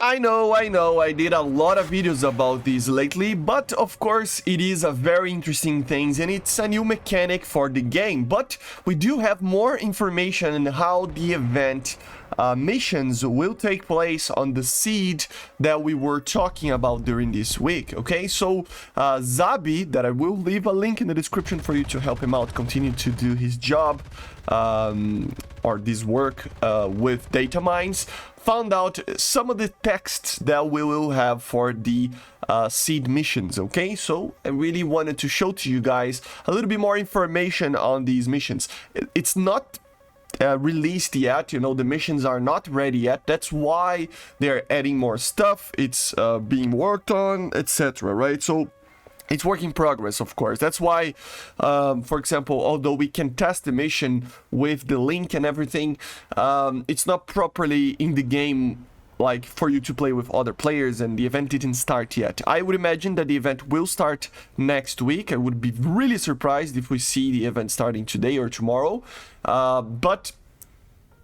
I know, I did a lot of videos about this lately, but of course it is a very interesting thing and it's a new mechanic for the game, but we do have more information on how the event missions will take place on the SEAD that we were talking about during this week, okay? So Zabi, that I will leave a link in the description for you to help him out continue to do his job or this work with DATAMINES, found out some of the texts that we will have for the SEAD missions, okay? So I really wanted to show to you guys a little bit more information on these missions. It's not released yet, you know, the missions are not ready yet. That's why they're adding more stuff. It's being worked on, etc., right? So it's work in progress, of course. That's why, for example, although we can test the mission with the link and everything, it's not properly in the game, like for you to play with other players, and the event didn't start yet. I would imagine that the event will start next week. I would be really surprised if we see the event starting today or tomorrow. But,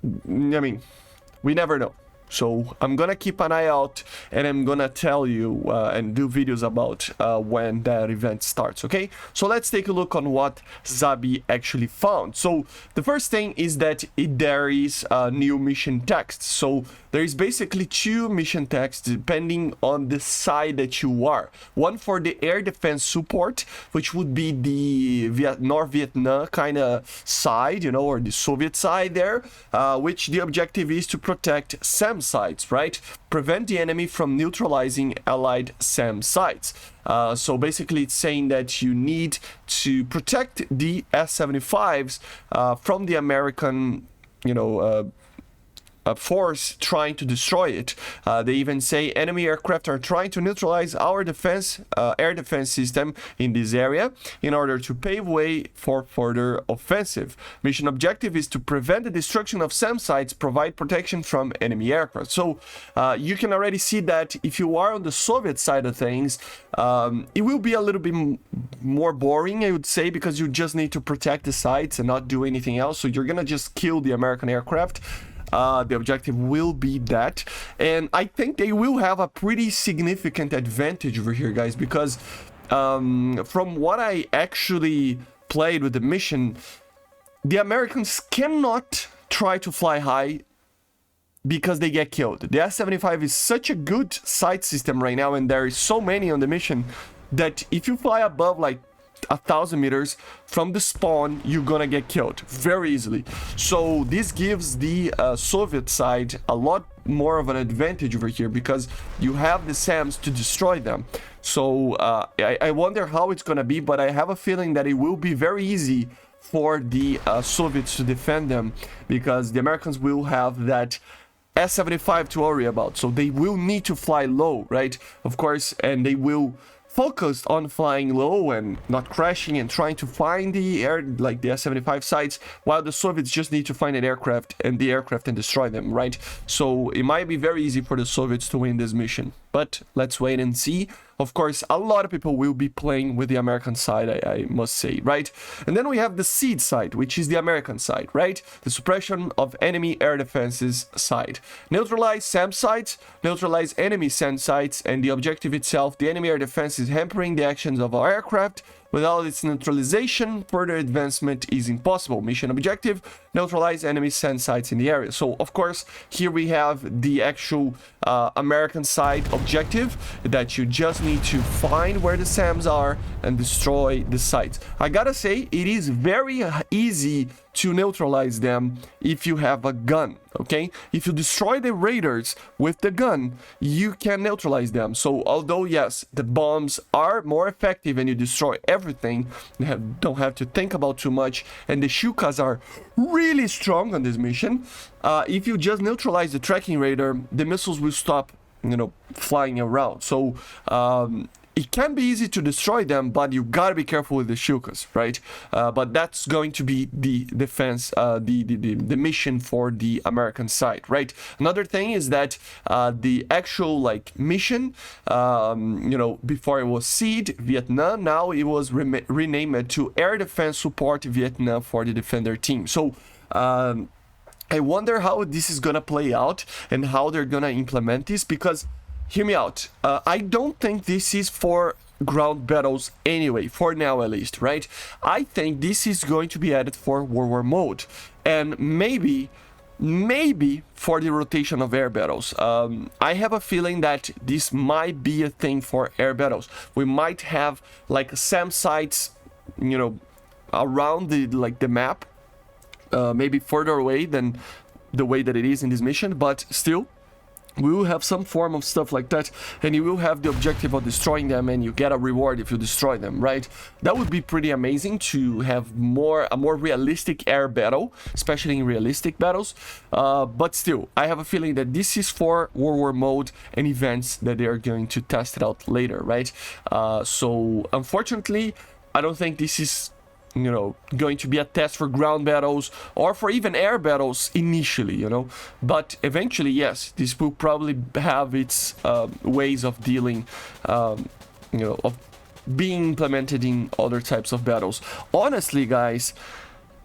I mean, we never know. So I'm gonna keep an eye out and I'm gonna tell you and do videos about when that event starts, okay? So let's take a look on what Zabi actually found. So the first thing is that there is a new mission text. So there is basically two mission texts depending on the side that you are. One for the air defense support, which would be the North Vietnam kind of side, you know, or the Soviet side there, which the objective is to protect SAM sites, right? Prevent the enemy from neutralizing allied SAM sites. So basically it's saying that you need to protect the S-75s from the American, you know, force trying to destroy it. They even say enemy aircraft are trying to neutralize our defense, air defense system in this area in order to pave way for further offensive. Mission objective is to prevent the destruction of SAM sites, provide protection from enemy aircraft. So you can already see that if you are on the Soviet side of things, it will be a little bit more boring, I would say, because you just need to protect the sites and not do anything else. So you're gonna just kill the American aircraft. The objective will be that, and I think they will have a pretty significant advantage over here, guys, because from what I actually played with the mission, the Americans cannot try to fly high because they get killed. The S-75 is such a good sight system right now, and there is so many on the mission that if you fly above like 1,000 meters from the spawn, you're gonna get killed very easily. So this gives the Soviet side a lot more of an advantage over here because you have the SAMs to destroy them. So I wonder how it's gonna be, but I have a feeling that it will be very easy for the Soviets to defend them because the Americans will have that S-75 to worry about. So they will need to fly low, right? Of course, and they will focused on flying low and not crashing and trying to find the air, like the S-75 sites, while the Soviets just need to find an aircraft and destroy them, right? So it might be very easy for the Soviets to win this mission, but let's wait and see. Of course, a lot of people will be playing with the American side, I must say, right? And then we have the SEAD side, which is the American side, right? The suppression of enemy air defenses side. Neutralize SAM sites, neutralize enemy SAM sites, and the objective itself, the enemy air defense is hampering the actions of our aircraft. Without its neutralization, further advancement is impossible. Mission objective, neutralize enemy SAM sites in the area. So, of course, here we have the actual American side objective that you just need to find where the SAMs are and destroy the sites. I gotta say, it is very easy to neutralize them if you have a gun, okay? If you destroy the raiders with the gun, you can neutralize them. So although, yes, the bombs are more effective and you destroy everything, you don't have to think about too much, and the Shukas are really strong on this mission, if you just neutralize the tracking radar, the missiles will stop, you know, flying around. So it can be easy to destroy them, but you gotta be careful with the Shukas, right? But that's going to be the defense, the mission for the American side, right? Another thing is that the actual like mission, you know, before it was SEAD Vietnam, now it was renamed to Air Defense Support Vietnam for the Defender team. So I wonder how this is gonna play out and how they're gonna implement this, because hear me out. I don't think this is for ground battles anyway, for now at least, right? I think this is going to be added for World War mode, and maybe for the rotation of air battles. I have a feeling that this might be a thing for air battles. We might have like SAM sites, you know, around the map. Maybe further away than the way that it is in this mission, but still we will have some form of stuff like that, and you will have the objective of destroying them, and you get a reward if you destroy them, right? That would be pretty amazing to have a more realistic air battle, especially in realistic battles. But still, I have a feeling that this is for World War mode and events that they are going to test it out later, right? So unfortunately, I don't think this is, you know, going to be a test for ground battles or for even air battles initially, you know, but eventually, yes, this will probably have its ways of dealing, you know, of being implemented in other types of battles. Honestly, guys,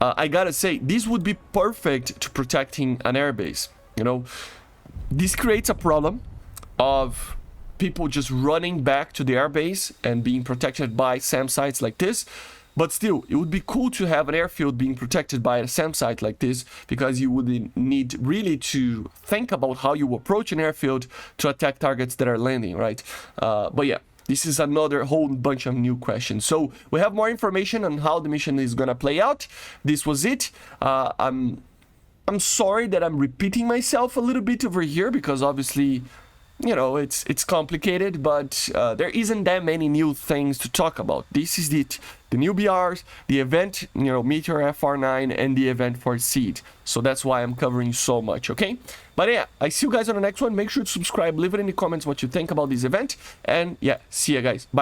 I gotta say, this would be perfect to protecting an airbase. You know, this creates a problem of people just running back to the airbase and being protected by SAM sites like this. But still, it would be cool to have an airfield being protected by a SAM site like this, because you would need really to think about how you approach an airfield to attack targets that are landing, right? But yeah, this is another whole bunch of new questions. So we have more information on how the mission is gonna play out. This was it. I'm sorry that I'm repeating myself a little bit over here, because obviously, you know, it's complicated, but there isn't that many new things to talk about. This is it. The new BRs, the event, you know, Meteor FR9, and the event for SEAD. So that's why I'm covering so much, okay? But yeah, I see you guys on the next one. Make sure to subscribe, leave it in the comments what you think about this event, and yeah, see you guys. Bye.